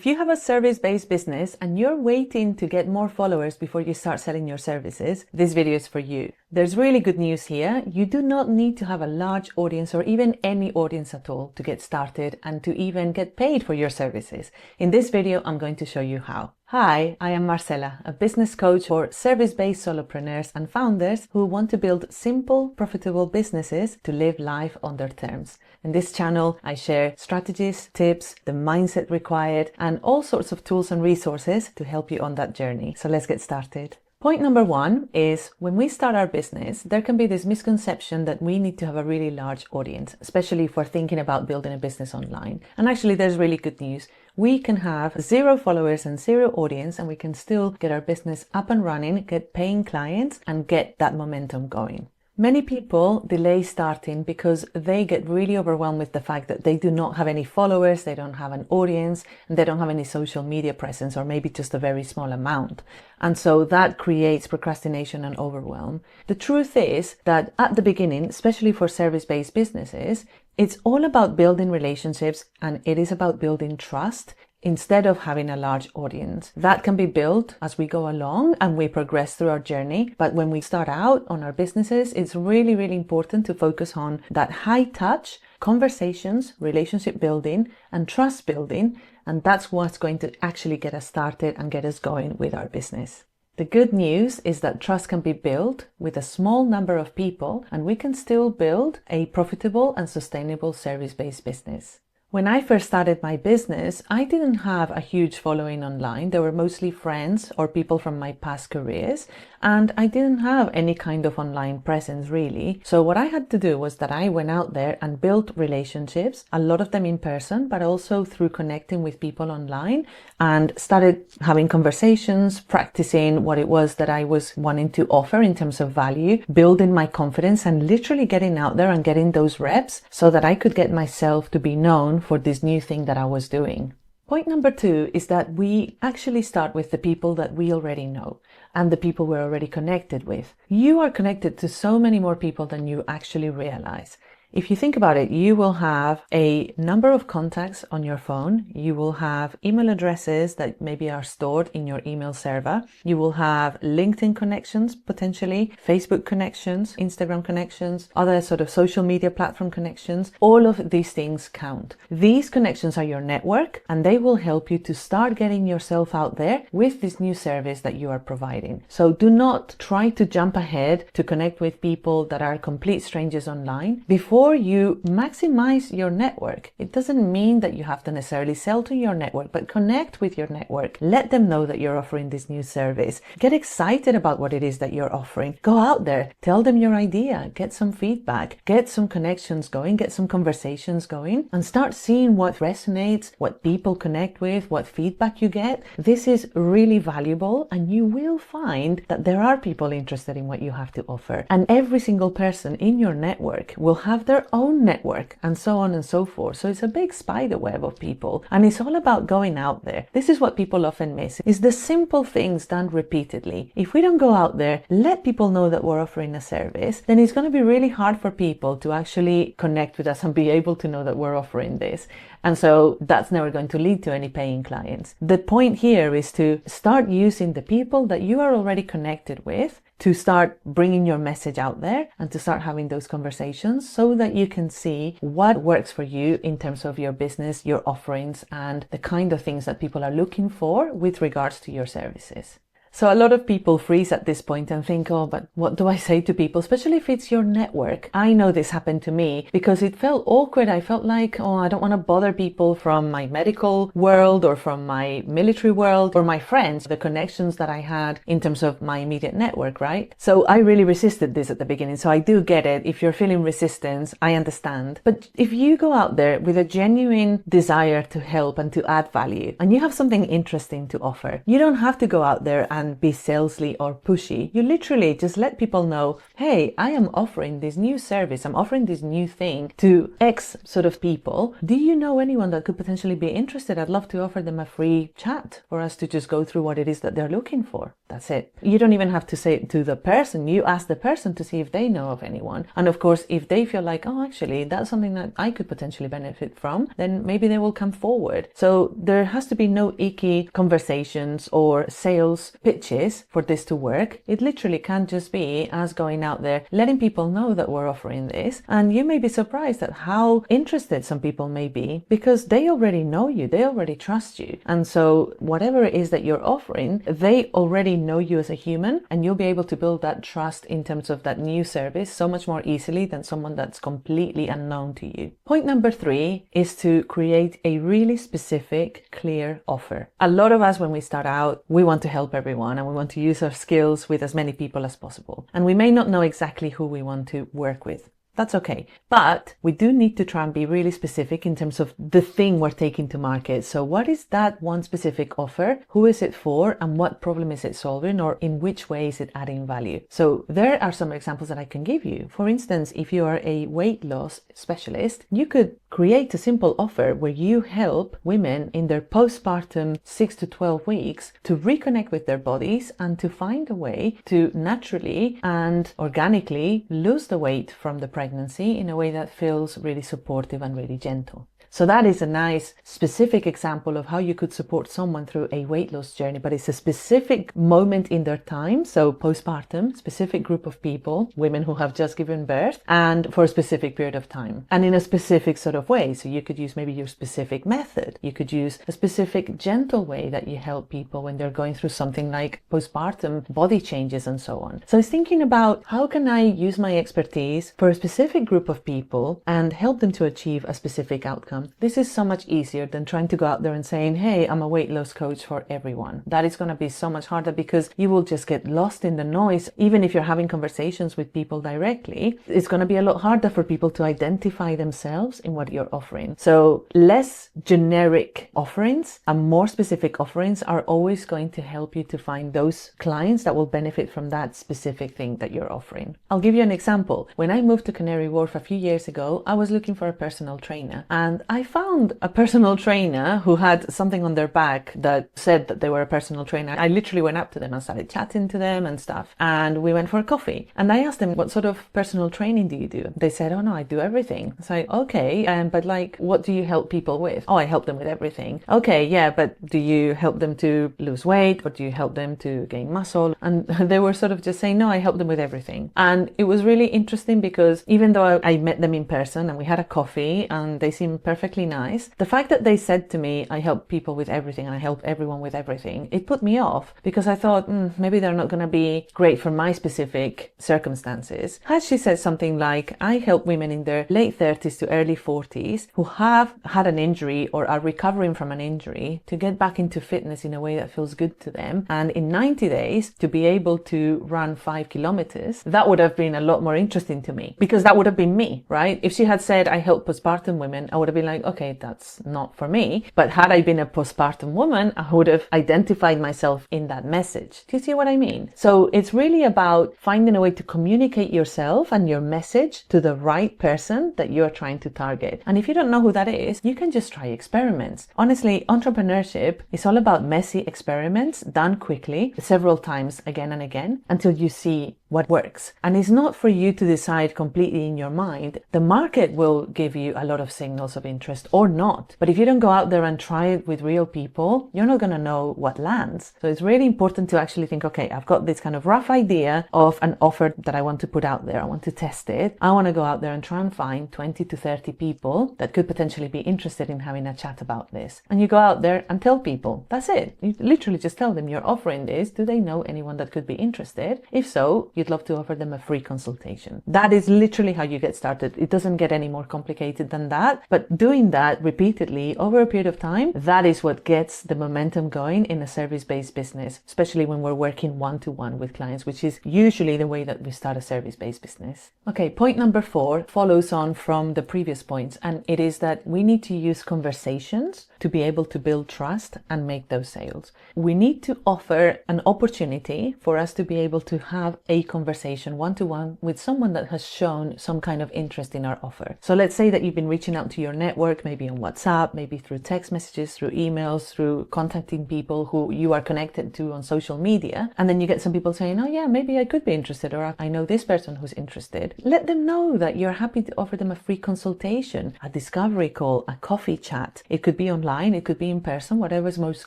If you have a service-based business and you're waiting to get more followers before you start selling your services, this video is for you. There's really good news here. You do not need to have a large audience or even any audience at all to get started and to even get paid for your services. In this video, I'm going to show you how. Hi, I am Marcela, a business coach for service-based solopreneurs and founders who want to build simple, profitable businesses to live life on their terms. In this channel, I share strategies, tips, the mindset required, and all sorts of tools and resources to help you on that journey. So let's get started. Point number one is when we start our business, there can be this misconception that we need to have a really large audience, especially if we're thinking about building a business online. And actually, there's really good news. We can have 0 followers and 0 audience, and we can still get our business up and running, get paying clients, and get that momentum going. Many people delay starting because they get really overwhelmed with the fact that they do not have any followers, they don't have an audience, and they don't have any social media presence, or maybe just a very small amount. And so that creates procrastination and overwhelm. The truth is that at the beginning, especially for service-based businesses, it's all about building relationships and it is about building trust instead of having a large audience. That can be built as we go along and we progress through our journey. But when we start out on our businesses, it's really, really important to focus on that high touch conversations, relationship building, and trust building. And that's what's going to actually get us started and get us going with our business. The good news is that trust can be built with a small number of people, and we can still build a profitable and sustainable service-based business. When I first started my business, I didn't have a huge following online. They were mostly friends or people from my past careers, and I didn't have any kind of online presence really. So what I had to do was that I went out there and built relationships, a lot of them in person, but also through connecting with people online, and started having conversations, practicing what it was that I was wanting to offer in terms of value, building my confidence, and literally getting out there and getting those reps so that I could get myself to be known for this new thing that I was doing. Point number 2 is that we actually start with the people that we already know and the people we're already connected with. You are connected to so many more people than you actually realize. If you think about it, you will have a number of contacts on your phone. You will have email addresses that maybe are stored in your email server. You will have LinkedIn connections, potentially, Facebook connections, Instagram connections, other sort of social media platform connections. All of these things count. These connections are your network, and they will help you to start getting yourself out there with this new service that you are providing. So do not try to jump ahead to connect with people that are complete strangers online before you maximize your network. It doesn't mean that you have to necessarily sell to your network, but connect with your network. Let them know that you're offering this new service. Get excited about what it is that you're offering. Go out there, tell them your idea, get some feedback, get some connections going, get some conversations going, and start seeing what resonates, what people connect with, what feedback you get. This is really valuable, and you will find that there are people interested in what you have to offer. And every single person in your network will have their own network, and so on and so forth. So it's a big spider web of people, and it's all about going out there. This is what people often miss, is the simple things done repeatedly. If we don't go out there, let people know that we're offering a service, then it's going to be really hard for people to actually connect with us and be able to know that we're offering this. And so that's never going to lead to any paying clients. The point here is to start using the people that you are already connected with to start bringing your message out there and to start having those conversations so that you can see what works for you in terms of your business, your offerings, and the kind of things that people are looking for with regards to your services. So a lot of people freeze at this point and think, oh, but what do I say to people, especially if it's your network? I know this happened to me because it felt awkward. I felt like, oh, I don't want to bother people from my medical world or from my military world or my friends, the connections that I had in terms of my immediate network, right? So I really resisted this at the beginning. So I do get it. If you're feeling resistance, I understand. But if you go out there with a genuine desire to help and to add value, and you have something interesting to offer, you don't have to go out there and be salesy or pushy. You literally just let people know, hey, I am offering this new service, I'm offering this new thing to X sort of people. Do you know anyone that could potentially be interested? I'd love to offer them a free chat for us to just go through what it is that they're looking for. That's it. You don't even have to say it to the person. You ask the person to see if they know of anyone. And of course, if they feel like, oh, actually, that's something that I could potentially benefit from, then maybe they will come forward. So there has to be no icky conversations or sales pitches for this to work. It literally can just be us going out there, letting people know that we're offering this. And you may be surprised at how interested some people may be because they already know you, they already trust you. And so whatever it is that you're offering, they already know you as a human, and you'll be able to build that trust in terms of that new service so much more easily than someone that's completely unknown to you. Point number 3 is to create a really specific, clear offer. A lot of us, when we start out, we want to help everyone and we want to use our skills with as many people as possible. And we may not know exactly who we want to work with. That's okay. But we do need to try and be really specific in terms of the thing we're taking to market. So what is that one specific offer? Who is it for? And what problem is it solving? Or in which way is it adding value? So there are some examples that I can give you. For instance, if you are a weight loss specialist, you could create a simple offer where you help women in their postpartum 6 to 12 weeks to reconnect with their bodies and to find a way to naturally and organically lose the weight from the pregnancy in a way that feels really supportive and really gentle. So that is a nice specific example of how you could support someone through a weight loss journey, but it's a specific moment in their time. So postpartum, specific group of people, women who have just given birth, and for a specific period of time and in a specific sort of way. So you could use maybe your specific method. You could use a specific gentle way that you help people when they're going through something like postpartum body changes and so on. So I was thinking about how can I use my expertise for a specific group of people and help them to achieve a specific outcome. This is so much easier than trying to go out there and saying, hey, I'm a weight loss coach for everyone. That is going to be so much harder because you will just get lost in the noise. Even if you're having conversations with people directly, it's going to be a lot harder for people to identify themselves in what you're offering. So less generic offerings and more specific offerings are always going to help you to find those clients that will benefit from that specific thing that you're offering. I'll give you an example. When I moved to Canary Wharf a few years ago, I was looking for a personal trainer, and I found a personal trainer who had something on their back that said that they were a personal trainer. I literally went up to them and started chatting to them and stuff. And we went for a coffee. And I asked them, what sort of personal training do you do? They said, oh no, I do everything. So I, okay, but like, what do you help people with? Oh, I help them with everything. Okay, yeah, but do you help them to lose weight or do you help them to gain muscle? And they were sort of just saying, no, I help them with everything. And it was really interesting because even though I met them in person and we had a coffee and they seemed perfectly nice, the fact that they said to me, I help people with everything and I help everyone with everything, it put me off because I thought, maybe they're not going to be great for my specific circumstances. Had she said something like, I help women in their late 30s to early 40s who have had an injury or are recovering from an injury to get back into fitness in a way that feels good to them, and in 90 days to be able to run 5 kilometers, that would have been a lot more interesting to me because that would have been me, right? If she had said, I help postpartum women, I would have been like, okay, that's not for me. But had I been a postpartum woman, I would have identified myself in that message. Do you see what I mean? So it's really about finding a way to communicate yourself and your message to the right person that you're trying to target. And if you don't know who that is, you can just try experiments. Honestly, entrepreneurship is all about messy experiments done quickly, several times again and again, until you see what works. And it's not for you to decide completely in your mind. The market will give you a lot of signals of interest or not. But if you don't go out there and try it with real people, you're not going to know what lands. So it's really important to actually think, okay, I've got this kind of rough idea of an offer that I want to put out there. I want to test it. I want to go out there and try and find 20 to 30 people that could potentially be interested in having a chat about this. And you go out there and tell people. That's it. You literally just tell them you're offering this. Do they know anyone that could be interested? If so, you'd love to offer them a free consultation. That is literally how you get started. It doesn't get any more complicated than that. But doing that repeatedly over a period of time, that is what gets the momentum going in a service-based business, especially when we're working one-to-one with clients, which is usually the way that we start a service-based business. Okay, point number 4 follows on from the previous points, and it is that we need to use conversations to be able to build trust and make those sales. We need to offer an opportunity for us to be able to have a conversation one-to-one with someone that has shown some kind of interest in our offer. So let's say that you've been reaching out to your network, maybe on WhatsApp, maybe through text messages, through emails, through contacting people who you are connected to on social media. And then you get some people saying, oh yeah, maybe I could be interested, or I know this person who's interested. Let them know that you're happy to offer them a free consultation, a discovery call, a coffee chat. It could be online, it could be in person, whatever is most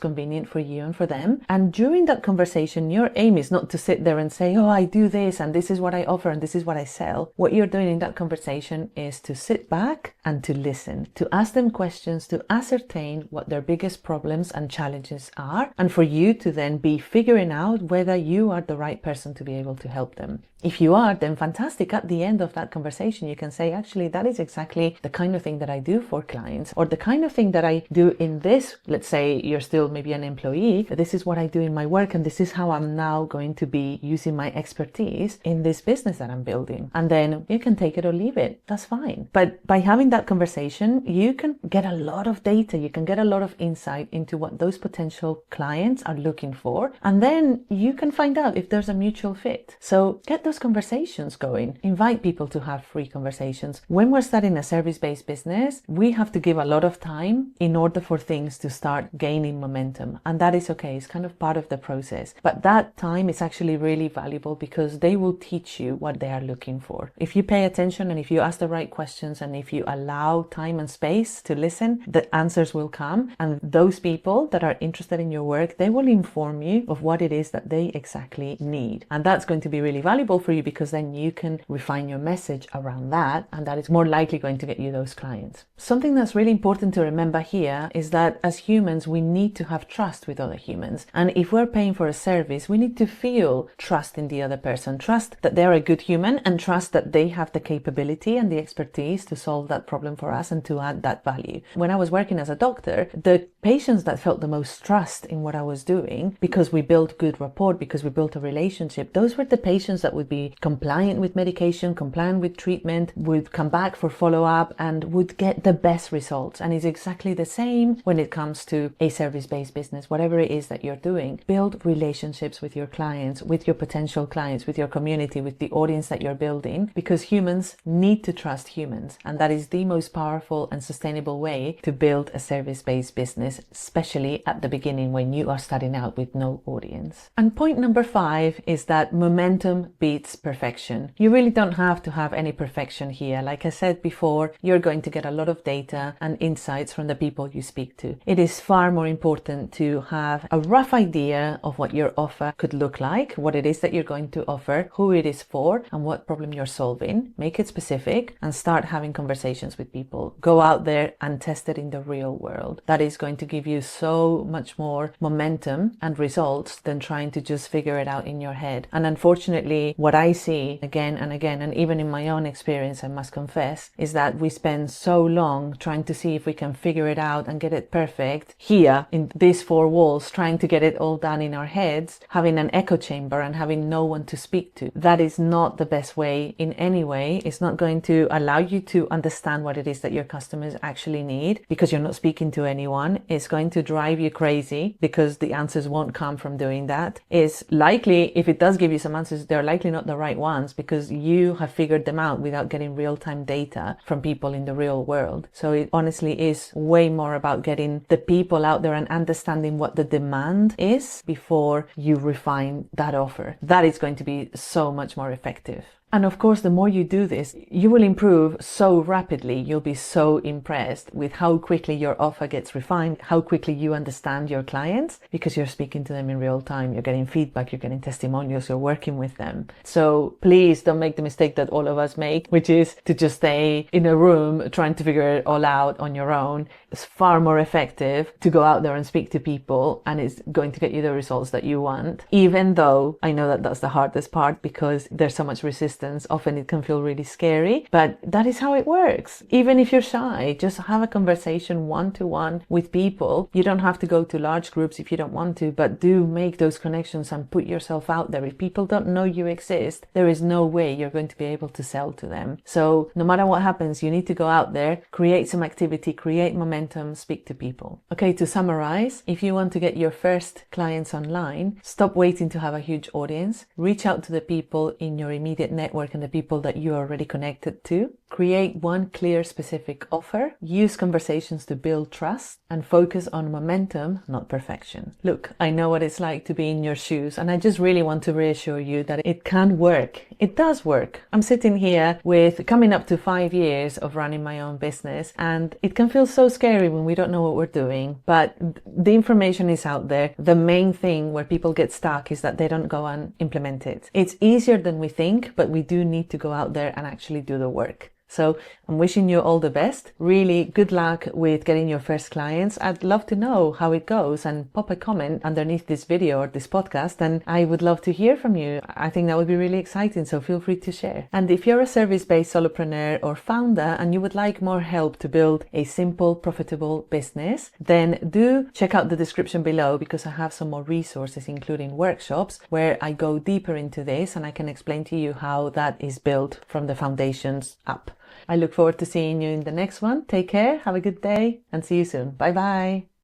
convenient for you and for them. And during that conversation, your aim is not to sit there and say, oh, I do this and this is what I offer and this is what I sell. What you're doing in that conversation is to sit back and to listen, to ask them questions, to ascertain what their biggest problems and challenges are, and for you to then be figuring out whether you are the right person to be able to help them. If you are, then fantastic. At the end of that conversation, you can say, actually, that is exactly the kind of thing that I do for clients, or the kind of thing that I do in this. Let's say you're still maybe an employee. This is what I do in my work, and this is how I'm now going to be using my expertise in this business that I'm building. And then you can take it or leave it. That's fine. But by having that conversation, you can get a lot of data. You can get a lot of insight into what those potential clients are looking for. And then you can find out if there's a mutual fit. So get those conversations going. Invite people to have free conversations. When we're starting a service-based business, we have to give a lot of time in order for things to start gaining momentum. And that is okay. It's kind of part of the process. But that time is actually really valuable because they will teach you what they are looking for. If you pay attention and if you ask the right questions and if you allow time and space to listen, the answers will come. And those people that are interested in your work, they will inform you of what it is that they exactly need. And that's going to be really valuable for you because then you can refine your message around that, and that is more likely going to get you those clients. Something that's really important to remember here is that as humans, we need to have trust with other humans. And if we're paying for a service, we need to feel trust in the other person, trust that they're a good human, and trust that they have the capability and the expertise to solve that problem for us and to add that value. When I was working as a doctor, the patients that felt the most trust in what I was doing, because we built good rapport, because we built a relationship, those were the patients that would be compliant with medication, compliant with treatment, would come back for follow-up and would get the best results. And it's exactly the same when it comes to a service-based business, whatever it is that you're doing. Build relationships with your clients, with your potential clients, with your community, with the audience that you're building, because humans need to trust humans. And that is the most powerful and sustainable way to build a service-based business, especially at the beginning when you are starting out with no audience. And point number 5 is that momentum beats perfection. You really don't have to have any perfection here. Like I said before, you're going to get a lot of data and insights from the people you speak to. It is far more important to have a rough idea of what your offer could look like, what it is that you're going to offer, who it is for, and what problem you're solving. Make it specific and start having conversations with people. Go out there and test it in the real world. That is going to give you so much more momentum and results than trying to just figure it out in your head. And unfortunately, what I see again and again, and even in my own experience, I must confess, is that we spend so long trying to see if we can figure it out and get it perfect here in these 4 walls, trying to get it all done in our heads, having an echo chamber and having no one to speak to. That is not the best way in any way. It's not going to allow you to understand what it is that your customers actually need because you're not speaking to anyone. It's going to drive you crazy because the answers won't come from doing that. It's likely, if it does give you some answers, they're likely not the right ones because you have figured them out without getting real-time data from people in the real world. So it honestly is way more about getting the people out there and understanding what the demand is before you refine that offer. That is going to be so much more effective. And of course, the more you do this, you will improve so rapidly. You'll be so impressed with how quickly your offer gets refined, how quickly you understand your clients, because you're speaking to them in real time. You're getting feedback, you're getting testimonials, you're working with them. So please don't make the mistake that all of us make, which is to just stay in a room trying to figure it all out on your own. It's far more effective to go out there and speak to people, and it's going to get you the results that you want. Even though I know that that's the hardest part because there's so much resistance. Often it can feel really scary, but that is how it works. Even if you're shy, just have a conversation one-to-one with people. You don't have to go to large groups if you don't want to, but do make those connections and put yourself out there. If people don't know you exist, there is no way you're going to be able to sell to them. So no matter what happens, you need to go out there, create some activity, create momentum, momentum, speak to people. Okay, to summarize, if you want to get your first clients online, stop waiting to have a huge audience. Reach out to the people in your immediate network and the people that you're already connected to. Create one clear, specific offer. Use conversations to build trust and focus on momentum, not perfection. Look, I know what it's like to be in your shoes, and I just really want to reassure you that it can work. It does work. I'm sitting here with coming up to 5 years of running my own business, and it can feel so scary when we don't know what we're doing, but the information is out there. The main thing where people get stuck is that they don't go and implement it. It's easier than we think, but we do need to go out there and actually do the work. So I'm wishing you all the best. Really good luck with getting your first clients. I'd love to know how it goes, and pop a comment underneath this video or this podcast, and I would love to hear from you. I think that would be really exciting, so feel free to share. And if you're a service-based solopreneur or founder and you would like more help to build a simple, profitable business, then do check out the description below, because I have some more resources, including workshops where I go deeper into this and I can explain to you how that is built from the foundations up. I look forward to seeing you in the next one. Take care, have a good day, and see you soon. Bye bye.